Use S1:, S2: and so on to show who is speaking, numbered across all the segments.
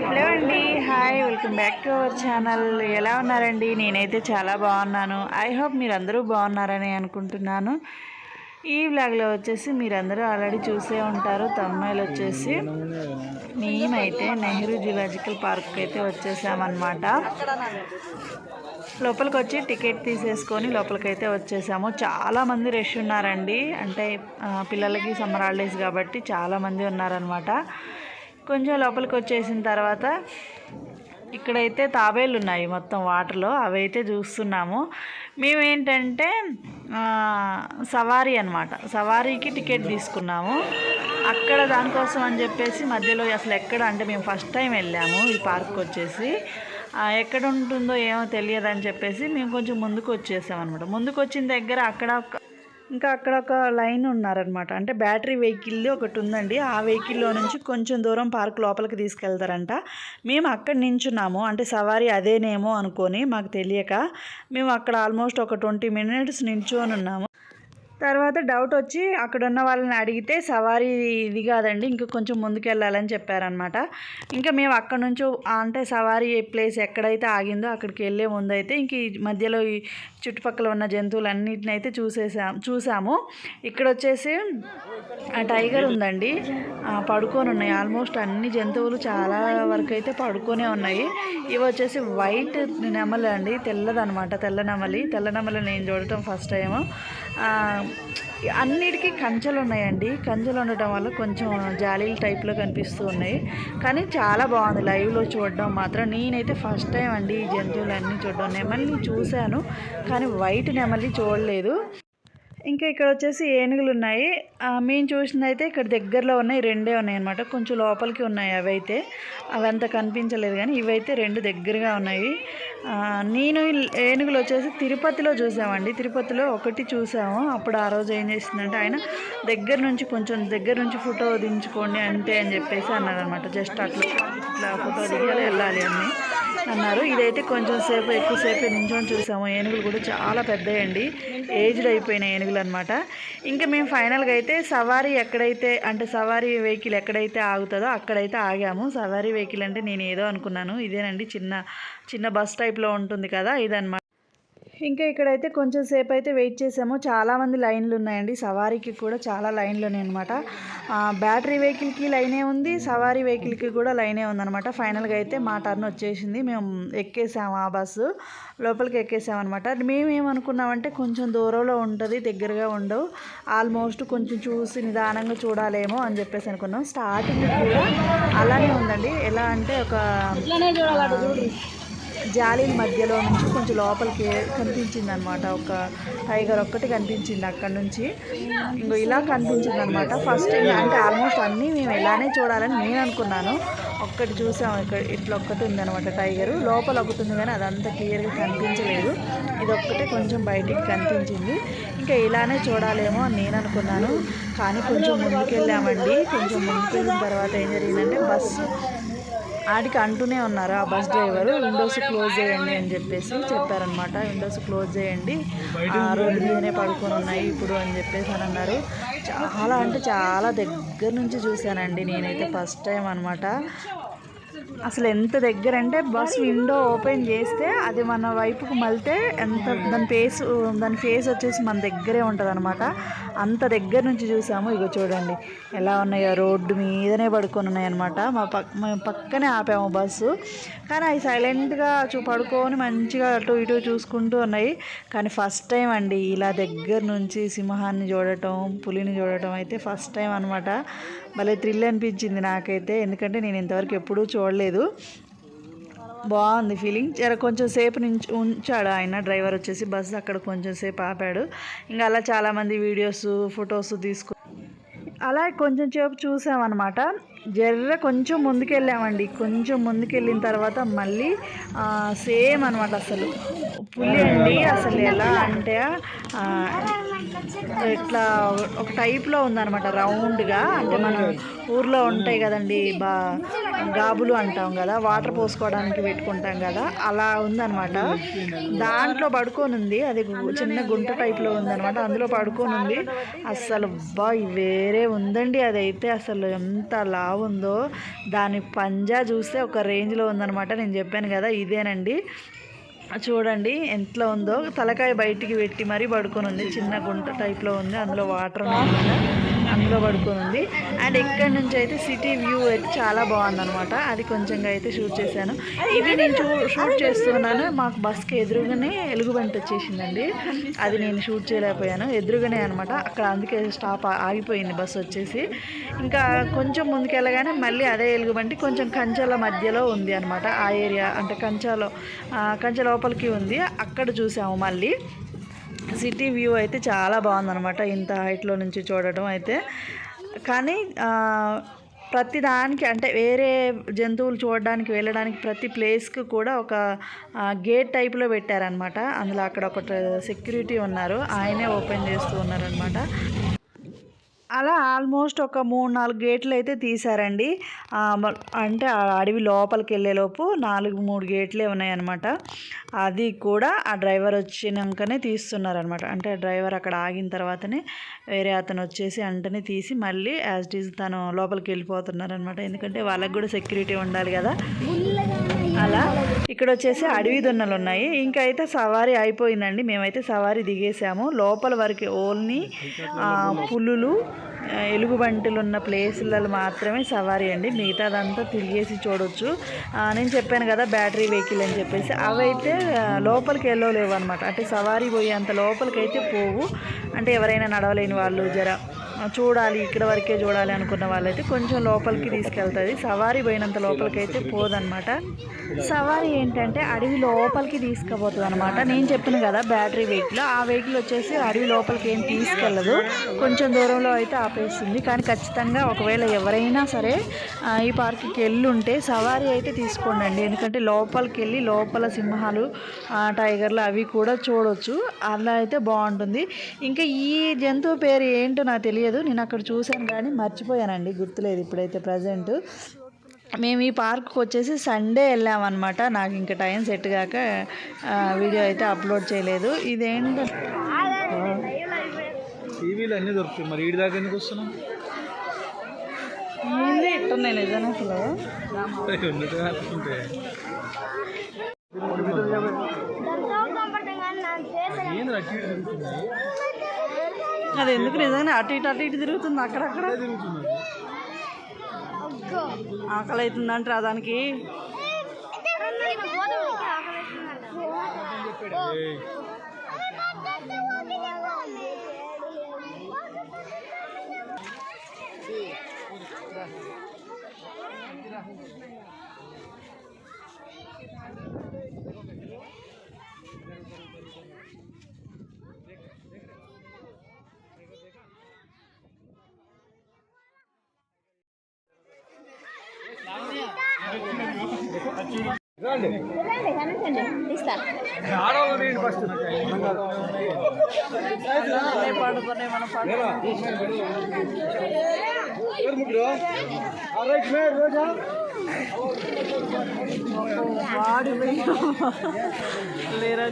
S1: Hello అండి, hi, welcome back to our channel. ఎలా ఉన్నారండి? నేనైతే చాలా బాగున్నాను. ఐ హోప్ మీరందరూ బాగున్నారని అనుకుంటున్నాను. ఈ వ్లాగ్లో వచ్చేసి మీరందరూ ఆల్రెడీ చూసే ఉంటారు. తమ్ముళ్ళు వచ్చేసి మేమైతే నెహ్రూ జూలాజికల్ పార్క్ అయితే వచ్చేసామన్నమాట. లోపలికి వచ్చి టికెట్ తీసేసుకొని లోపలికైతే వచ్చేసాము. చాలామంది రష్ ఉన్నారండి. అంటే పిల్లలకి సమ్మర్ హాలిడేస్ కాబట్టి చాలామంది ఉన్నారనమాట. కొంచెం లోపలికి వచ్చేసిన తర్వాత ఇక్కడైతే తాబేళ్ళు ఉన్నాయి మొత్తం వాటర్లో, అవైతే చూస్తున్నాము. మేమేంటంటే సవారీ అనమాట, సవారీకి టికెట్ తీసుకున్నాము. అక్కడ దానికోసం అని చెప్పేసి మధ్యలో అసలు ఎక్కడ అంటే మేము ఫస్ట్ టైం వెళ్ళాము ఈ పార్క్ వచ్చేసి. ఎక్కడ ఉంటుందో ఏమో తెలియదని చెప్పేసి మేము కొంచెం ముందుకు వచ్చేసాం అనమాట. ముందుకు వచ్చిన దగ్గర అక్కడ ఒక లైన్ ఉన్నారనమాట. అంటే బ్యాటరీ వెహికల్ ఒకటి ఉందండి. ఆ వెహికల్లో నుంచి కొంచెం దూరం పార్క్ లోపలికి తీసుకెళ్తారంట. మేము అక్కడ నించున్నాము. అంటే సవారీ అదేనేమో అనుకొని మాకు తెలియక మేము అక్కడ ఆల్మోస్ట్ ఒక 20 minutes నించొని ఉన్నాము. తర్వాత డౌట్ వచ్చి అక్కడ ఉన్న వాళ్ళని అడిగితే సవారీ ఇది కాదండి, ఇంకా కొంచెం ముందుకు వెళ్ళాలని చెప్పారనమాట. ఇంకా మేము అక్కడ నుంచి అంటే సవారీ ప్లేస్ ఎక్కడైతే ఆగిందో అక్కడికి వెళ్ళే ముందు అయితే ఇంక ఈ మధ్యలో ఈ చుట్టుపక్కల ఉన్న జంతువులన్నిటిని అయితే చూసాము. ఇక్కడ వచ్చేసి టైగర్ ఉందండి, పడుకొని ఉన్నాయి. ఆల్మోస్ట్ అన్ని జంతువులు చాలా వరకు అయితే పడుకొనే ఉన్నాయి. ఇవి వచ్చేసి వైట్ నెమలి అండి, తెల్లదనమాట, తెల్ల నెమలి నేను చూడటం ఫస్ట్ టైము. అన్నిటికీ కంచెలు ఉన్నాయండి. కంచెలు ఉండటం వల్ల కొంచెం జాలీల టైప్లో కనిపిస్తూ ఉన్నాయి. కానీ చాలా బాగుంది లైవ్లో చూడడం మాత్రం. నేనైతే ఫస్ట్ టైం అండి ఈ జంతువులన్నీ చూడడం. నెమలిని చూశాను కానీ వైట్ నెమలి చూడలేదు. ఇంకా ఇక్కడ వచ్చేసి ఏనుగులు ఉన్నాయి. మేము చూసినైతే ఇక్కడ దగ్గరలో ఉన్నాయి, 2 ఉన్నాయి అనమాట. కొంచెం లోపలికి ఉన్నాయి అవైతే, అవంతా కనిపించలేదు కానీ ఇవైతే 2 దగ్గరగా ఉన్నాయి. నేను ఏనుగులు వచ్చేసి తిరుపతిలో చూసామండి. తిరుపతిలో ఒకటి చూసాము. అప్పుడు ఆ రోజు ఏం చేసిందంటే ఆయన కొంచెం దగ్గర నుంచి ఫోటో దించుకోండి అంతే అని చెప్పేసి అన్నారు అనమాట. జస్ట్ ఇట్లా ఫోటో దిగాలి వెళ్ళాలి అని అన్నారు. ఇదైతే కొంచెం ఎక్కువసేపు నించొని చూసాము. ఏనుగులు కూడా చాలా పెద్దయండి, ఏజ్డ్ అయిపోయిన ఏనుగులు అనమాట. ఇంకా మేము ఫైనల్గా అయితే సవారీ సవారీ వెహికల్ ఎక్కడైతే ఆగుతుందో అక్కడైతే ఆగాము. సవారీ వెహికల్ అంటే నేను ఏదో అనుకున్నాను, ఇదేనండి చిన్న బస్ టైప్లో ఉంటుంది కదా, ఇదన్నమాట. ఇంకా ఇక్కడైతే కొంచెం సేపు అయితే వెయిట్ చేసాము. చాలామంది లైన్లు ఉన్నాయండి. సవారీకి కూడా చాలా లైన్లు ఉన్నాయి అనమాట. బ్యాటరీ వెహికల్కి లైనే ఉంది, సవారీ వెహికల్కి కూడా లైనే ఉందన్నమాట. ఫైనల్గా అయితే మా టర్న్ వచ్చేసింది. మేము ఎక్కేసాము, ఆ బస్సు లోపలికి ఎక్కేసామన్నమాట. మేమేమనుకున్నామంటే కొంచెం దూరంలో ఉంటుంది, దగ్గరగా ఉండవు, ఆల్మోస్ట్ కొంచెం చూసి నిదానంగా చూడాలేమో అని చెప్పేసి అనుకున్నాం. స్టార్టింగ్ కూడా అలానే ఉందండి. ఎలా అంటే ఒక జాలీల మధ్యలో నుంచి కొంచెం లోపలికి కనిపించింది అనమాట. ఒక టైగర్ ఒక్కటి కనిపించింది అక్కడ నుంచి. ఇంకో ఇలా కనిపించింది అనమాట. ఫస్ట్ అంటే ఆల్మోస్ట్ అన్నీ మేము ఇలానే చూడాలని నేను అనుకున్నాను. ఒక్కటి చూసాము, ఇక్కడ ఇట్లా ఒక్కటి ఉందనమాట టైగర్. లోపల ఒకటి ఉంది కానీ అదంతా క్లియర్గా కనిపించలేదు. ఇదొక్కటే కొంచెం బయటికి కనిపించింది. ఇంకా ఇలానే చూడాలేమో అని నేను అనుకున్నాను. కానీ కొంచెం ముందుకెళ్ళామండి. కొంచెం ముందుకెళ్ళిన తర్వాత ఏం జరిగిందంటే బస్సు ఆడికి అంటూనే ఉన్నారు ఆ బస్ డ్రైవరు, విండోస్ క్లోజ్ చేయండి అని చెప్పేసి చెప్పారనమాట. విండోస్ క్లోజ్ చేయండి, రోడ్డు మీదనే పడుకొని ఉన్నాయి ఇప్పుడు అని చెప్పేసి అని అన్నారు. చాలా అంటే చాలా దగ్గర నుంచి చూశానండి నేనైతే ఫస్ట్ టైం అనమాట. అసలు ఎంత దగ్గర అంటే బస్ విండో ఓపెన్ చేస్తే అది మన వైపుకు మళ్తే ఎంత దాని ఫేస్ వచ్చేసి మన దగ్గరే ఉంటుంది అనమాట. అంత దగ్గర నుంచి చూసాము. ఇగో చూడండి ఎలా ఉన్నాయో, రోడ్డు మీదనే పడుకొని ఉన్నాయి అనమాట. మేము పక్కనే ఆపాము బస్సు, కానీ అవి సైలెంట్గా పడుకొని మంచిగా అటు ఇటు చూసుకుంటూ ఉన్నాయి. కానీ ఫస్ట్ టైం అండి ఇలా దగ్గర నుంచి సింహాన్ని చూడటం, పులిని చూడటం అయితే ఫస్ట్ టైం అనమాట. భలే థ్రిల్ అనిపించింది నాకైతే, ఎందుకంటే నేను ఇంతవరకు ఎప్పుడూ చూడలేదు. బాగుంది ఫీలింగ్. కొంచెం సేపు నుంచి ఉంచాడు ఆయన డ్రైవర్ వచ్చేసి బస్సు అక్కడ కొంచెం సేపు ఆపాడు. ఇంకా అలా చాలామంది వీడియోస్ ఫొటోస్ అలా కొంచెం సేపు చూసామన్నమాట. కొంచెం ముందుకెళ్ళామండి. కొంచెం ముందుకెళ్ళిన తర్వాత మళ్ళీ సేమ్ అనమాట. అసలు పులి అండి, అసలు ఎలా అంటే ఇట్లా ఒక టైప్లో ఉందన్నమాట, రౌండ్గా. అంటే మనం ఊర్లో ఉంటాయి కదండి గాబులు అంటాం కదా, వాటర్ పోసుకోవడానికి పెట్టుకుంటాం కదా, అలా ఉందన్నమాట. దాంట్లో పడుకొని ఉంది, అది చిన్న గుంట టైప్లో ఉందన్నమాట, అందులో పడుకొని ఉంది. అస్సలు వేరే ఉందండి, అదైతే అసలు ఎంత లావు ఉందో. దాని పంజా చూస్తే ఒక రేంజ్లో ఉందన్నమాట. నేను చెప్పాను కదా ఇదేనండి, చూడండి ఎంతలో ఉందో. తలకాయ బయటికి పెట్టి మరీ పడుకొని ఉంది, చిన్న గుంట టైప్లో ఉంది, అందులో వాటర్ ఉన్నాయి, అందులో పడుకొని ఉంది. అండ్ ఇక్కడ నుంచి అయితే సిటీ వ్యూ అయితే చాలా బాగుందన్నమాట. అది కొంచెంగా అయితే షూట్ చేశాను. ఇవి నేను షూట్ చేస్తున్నాను, మాకు బస్కి ఎదురుగానే ఎలుగుబంటి వచ్చేసిందండి, అది నేను షూట్ చేయలేకపోయాను. ఎదురుగానే అనమాట అక్కడ, అందుకే స్టాప్ ఆగిపోయింది బస్సు వచ్చేసి. ఇంకా కొంచెం ముందుకెళ్ళగానే మళ్ళీ అదే ఎలుగుబంటి కొంచెం కంచెల మధ్యలో ఉంది అనమాట. ఆ ఏరియా అంటే కంచె లోపలికి ఉంది, అక్కడ చూసాము. మళ్ళీ సిటీ వ్యూ అయితే చాలా బాగుందన్నమాట ఇంత హైట్లో నుంచి చూడటం అయితే. కానీ ప్రతి దానికి అంటే వేరే జంతువులు చూడడానికి వెళ్ళడానికి ప్రతి ప్లేస్కి కూడా ఒక గేట్ టైప్లో పెట్టారనమాట. అందులో అక్కడ ఒక సెక్యూరిటీ ఉన్నారు, ఆయనే ఓపెన్ చేస్తూ ఉన్నారనమాట. అలా ఆల్మోస్ట్ ఒక 3-4 గేట్లు అయితే తీశారండి. అంటే ఆ అడవి లోపలికి వెళ్ళేలోపు 3 గేట్లే ఉన్నాయన్నమాట. అది కూడా ఆ డ్రైవర్ వచ్చినాకనే తీస్తున్నారనమాట. అంటే డ్రైవర్ అక్కడ ఆగిన తర్వాతనే వేరే అతను వచ్చేసి అంటనే తీసి మళ్ళీ యాజ్ ఇట్ ఈజ్ తను లోపలికి వెళ్ళిపోతున్నారనమాట. ఎందుకంటే వాళ్ళకి కూడా సెక్యూరిటీ ఉండాలి కదా. అలా ఇక్కడ వచ్చేసి అడవి దున్నలు ఉన్నాయి. ఇంకా అయితే సవారీ అయిపోయిందండి, మేమైతే సవారీ దిగేసాము. లోపల వరకు ఓన్లీ పులులు ఎలుగుబంటులు ఉన్న ప్లేసులలో మాత్రమే సవారీ అండి, మిగతాదంతా తిరిగేసి చూడవచ్చు. నేను చెప్పాను కదా బ్యాటరీ వెహికల్ అని చెప్పేసి, అవైతే లోపలికి వెళ్ళలేవు అనమాట. అంటే సవారీ పోయేంత లోపలికి అయితే పోవు. అంటే ఎవరైనా నడవలేని వాళ్ళు చూడాలి, ఇక్కడ వరకే చూడాలి అనుకున్న వాళ్ళైతే కొంచెం లోపలికి తీసుకెళ్తుంది. సవారీ పోయినంత లోపలికి అయితే పోదనమాట. సవారీ ఏంటంటే అడవి లోపలికి తీసుకుపోతుంది అనమాట. నేను చెప్పాను కదా బ్యాటరీ వెహికల్, ఆ వెహికల్ వచ్చేసి అడవి లోపలికి ఏం తీసుకెళ్ళదు, కొంచెం దూరంలో అయితే ఆపేస్తుంది. కానీ ఖచ్చితంగా ఒకవేళ ఎవరైనా సరే ఈ పార్క్కి వెళ్ళుంటే సవారీ అయితే తీసుకోండి, ఎందుకంటే లోపలికి వెళ్ళి లోపల సింహాలు టైగర్లు అవి కూడా చూడవచ్చు. అలా అయితే బాగుంటుంది. ఇంకా ఈ జంతువు పేరు ఏంటో నాకు తెలియదు, నేను అక్కడ చూశాను కానీ మర్చిపోయానండి, గుర్తులేదు ఇప్పుడైతే ప్రజెంట్. మేము ఈ పార్క్కి వచ్చేసి సండే వెళ్ళామన్నమాట. నాకు ఇంకా టైం సెట్ కాక వీడియో అయితే అప్లోడ్ చేయలేదు. ఇదేంటో
S2: టీవీలో అన్నీ దొరుకుతాయి, మరి వీడి దాకా ఎందుకు వస్తున్నాం?
S1: ఏంది ఇట్టున్నాయి నిజంగా అసలు. అది ఎందుకు నిజంగానే అటు ఇటు తిరుగుతుంది, అక్కడక్కడ ఆకలి అవుతుందంటారా దానికి. లేరా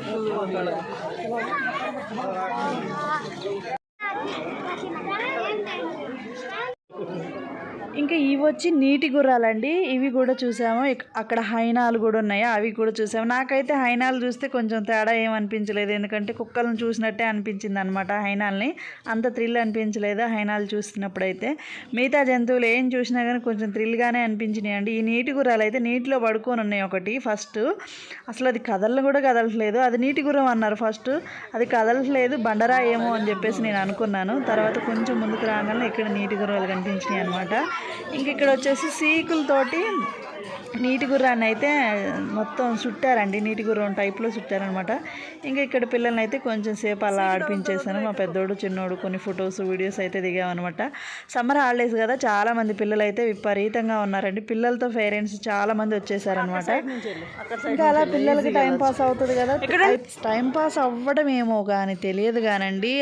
S1: ఇంకా ఇవి వచ్చి నీటి గుర్రాలండి, ఇవి కూడా చూసాము. అక్కడ హైనాలు కూడా ఉన్నాయి, అవి కూడా చూసాము. నాకైతే హైనాలు చూస్తే కొంచెం తేడా ఏమనిపించలేదు, ఎందుకంటే కుక్కలను చూసినట్టే అనిపించింది అనమాట. హైనాల్ని అంత థ్రిల్ అనిపించలేదు హైనాలు చూసినప్పుడైతే. మిగతా జంతువులు ఏం చూసినా కానీ కొంచెం థ్రిల్గానే అనిపించినాయి అండి. ఈ నీటి గుర్రాలు అయితే నీటిలో పడుకొని ఉన్నాయి. ఒకటి ఫస్ట్ అసలు అది కదలను కూడా కదలట్లేదు, అది నీటి గుర్రం అన్నారు ఫస్ట్, అది కదలట్లేదు బండరా ఏమో అని చెప్పేసి నేను అనుకున్నాను. తర్వాత కొంచెం ముందుకు రాగానే ఇక్కడ నీటి గుర్రాలు కనిపించినాయి అనమాట. ఇంక ఇక్కడ వచ్చేసి సీకులతోటి నీటి గుర్రాన్ని అయితే మొత్తం చుట్టారండి, నీటి గుర్రం టైప్లో చుట్టారనమాట. ఇంకా ఇక్కడ పిల్లల్ని అయితే కొంచెం సేపు అలా ఆడిపించేసాను. మా పెద్దోడు చిన్నోడు కొన్ని ఫొటోస్ వీడియోస్ అయితే దిగామన్నమాట. సమ్మర్ హాలిడేస్ కదా, చాలామంది పిల్లలు అయితే విపరీతంగా ఉన్నారండి. పిల్లలతో పేరెంట్స్ చాలామంది వచ్చేసారనమాట. ఇంకా అలా పిల్లలకి టైం పాస్ అవుతుంది కదా, టైం పాస్ అవ్వడం ఏమో కానీ తెలియదు కానండి.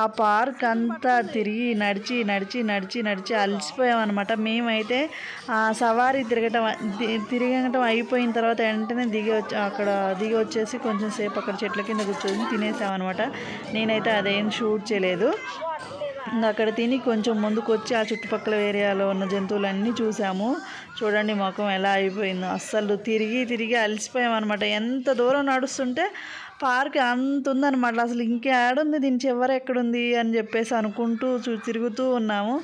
S1: ఆ పార్క్ అంతా తిరిగి నడిచి అలసిపోయామన్నమాట. మేమైతే సవారీ తిరగటం అయిపోయిన తర్వాత వెంటనే దిగి వచ్చేసి కొంచెం సేపు అక్కడ చెట్ల కింద కూర్చొని తినేసామన్నమాట. నేనైతే అదేం షూట్ చేయలేదు. ఇంకా అక్కడ తిని కొంచెం ముందుకు వచ్చి ఆ చుట్టుపక్కల ఏరియాలో ఉన్న జంతువులన్నీ చూసాము. చూడండి ముఖం ఎలా అయిపోయిందో, అస్సలు తిరిగి అలసిపోయామన్నమాట. ఎంత దూరం నడుస్తుంటే పార్క్ అంత ఉందన్నమాట. అసలు ఇంకేడుంది, దీని చివర ఎక్కడుంది అని చెప్పేసి అనుకుంటూ తిరుగుతూ ఉన్నాము.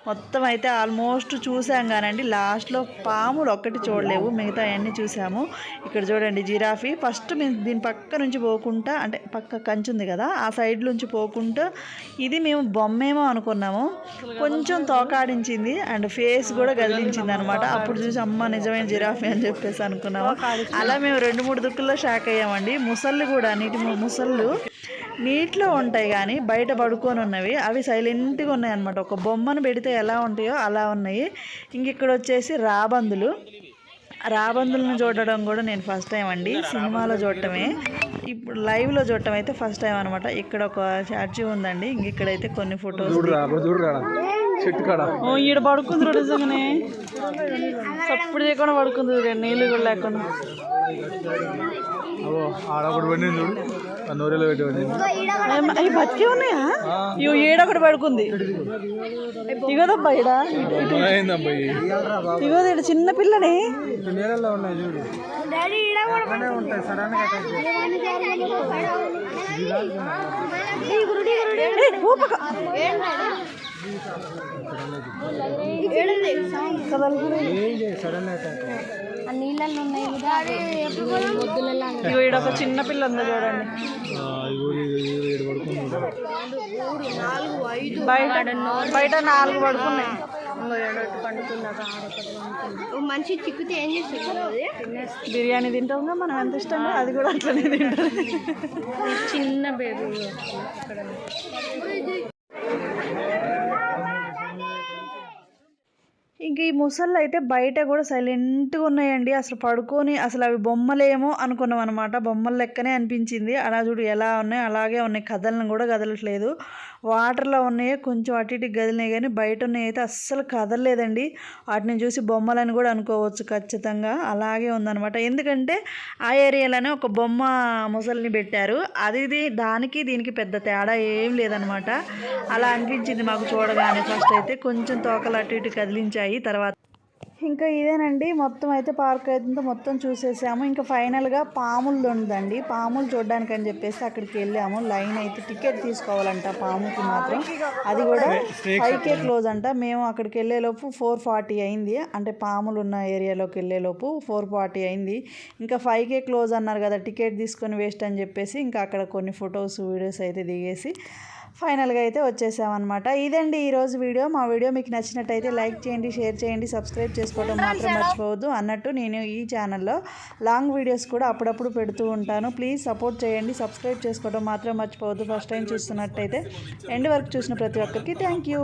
S1: మొత్తం అయితే ఆల్మోస్ట్ చూసాం కానండి, లాస్ట్లో పాములు ఒక్కటి చూడలేవు, మిగతా అన్నీ చూసాము. ఇక్కడ చూడండి జిరాఫీ. ఫస్ట్ మేము దీని పక్క నుంచి పోకుండా, అంటే పక్క కంచి ఉంది కదా, ఆ సైడ్ నుంచి పోకుండా ఇది మేము బొమ్మేమో అనుకున్నాము. కొంచెం తోకాడించింది అండ్ ఫేస్ కూడా గదిలించింది అనమాట. అప్పుడు చూసి అమ్మ నిజమైన జిరాఫీ అని చెప్పేసి అనుకున్నాము. అలా మేము 2-3 దుక్కుల్లో షాక్ అయ్యామండి. ముసళ్ళు కూడా, నీటి ముసళ్ళు నీటిలో ఉంటాయి కానీ బయట పడుకొని ఉన్నవి, అవి సైలెంట్గా ఉన్నాయి అనమాట. ఒక బొమ్మను పెడితే ఎలా ఉంటాయో అలా ఉన్నాయి. ఇంక ఇక్కడ వచ్చేసి రాబందులను చూడడం కూడా నేను ఫస్ట్ టైం అండి. సినిమాలో చూడటమే, ఇప్పుడు లైవ్లో చూడటం అయితే ఫస్ట్ టైం అనమాట. ఇక్కడ ఒక స్టాచ్యూ ఉందండి. ఇంక ఇక్కడైతే కొన్ని ఫొటోస్. ఈడ పడుకుంది నిజంగానే, సప్పుడు చేయకుండా పడుకుంది, నీళ్ళు కూడా లేకుండా. అవి బతికే ఉన్నాయా? ఏడొకటి పడుకుంది. ఇగోదబ్బా ఇగోది చిన్న పిల్లనే. ఒక చిన్న పిల్ల ఉందో చూడండి. బయట 4 పడుకున్నాయి.
S3: మంచి చిక్కుతే ఏం చేస్తుంది?
S1: బిర్యానీ తింటాం మనం ఎంత ఇష్టంగా, అది కూడా అట్లనే తింటాం.
S3: చిన్న బేబీ.
S1: ఇంక ఈ ముసళ్ళు అయితే బయట కూడా సైలెంట్గా ఉన్నాయండి. అసలు పడుకొని, అసలు అవి బొమ్మలేమో అనుకున్నాం అనమాట. బొమ్మల లెక్కనే అనిపించింది. అలా చూడు ఎలా ఉన్నాయి, అలాగే ఉన్నాయి, కదలను కూడా కదలట్లేదు. వాటర్లో ఉన్నాయే కొంచెం అటు ఇటు కదిలినాయి కానీ బయట ఉన్నాయి అయితే అస్సలు కదలలేదండి. వాటిని చూసి బొమ్మలని కూడా అనుకోవచ్చు ఖచ్చితంగా, అలాగే ఉందన్నమాట. ఎందుకంటే ఆ ఏరియాలోనే ఒక బొమ్మ ముసలిని పెట్టారు, అది దానికి దీనికి పెద్ద తేడా ఏం లేదనమాట. అలా అనిపించింది మాకు చూడగానే. ఫస్ట్ అయితే కొంచెం తోకలు అటు ఇటు కదిలించాయి. తర్వాత ఇంకా ఇదేనండి మొత్తం అయితే పార్క్ అయితే మొత్తం చూసేసాము. ఇంకా ఫైనల్గా పాములు ఉందండి, పాములు చూడడానికి అని చెప్పేసి అక్కడికి వెళ్ళాము. లైన్ అయితే టికెట్ తీసుకోవాలంట పాముకి మాత్రం, అది కూడా 5K క్లోజ్ అంట. మేము అక్కడికి వెళ్ళేలోపు 4:40 అయింది, అంటే పాములు ఉన్న ఏరియాలోకి వెళ్ళేలోపు 4:40 అయింది. ఇంకా 5K క్లోజ్ అన్నారు కదా, టికెట్ తీసుకొని వేస్ట్ అని చెప్పేసి ఇంకా అక్కడ కొన్ని ఫొటోస్ వీడియోస్ అయితే దిగేసి ఫైనల్గా అయితే వచ్చేసామన్నమాట. ఇదండి ఈరోజు వీడియో. మా వీడియో మీకు నచ్చినట్టయితే లైక్ చేయండి, షేర్ చేయండి, సబ్స్క్రైబ్ చేసుకోవడం మాత్రం మర్చిపోవద్దు. అన్నట్టు నేను ఈ ఛానల్లో లాంగ్ వీడియోస్ కూడా అప్పుడప్పుడు పెడుతూ ఉంటాను. ప్లీజ్ సపోర్ట్ చేయండి, సబ్స్క్రైబ్ చేసుకోవడం మాత్రం మర్చిపోవద్దు. ఫస్ట్ టైం చూస్తున్నట్టయితే ఎండ్ వరకు చూసిన ప్రతి ఒక్కరికి థ్యాంక్ యూ.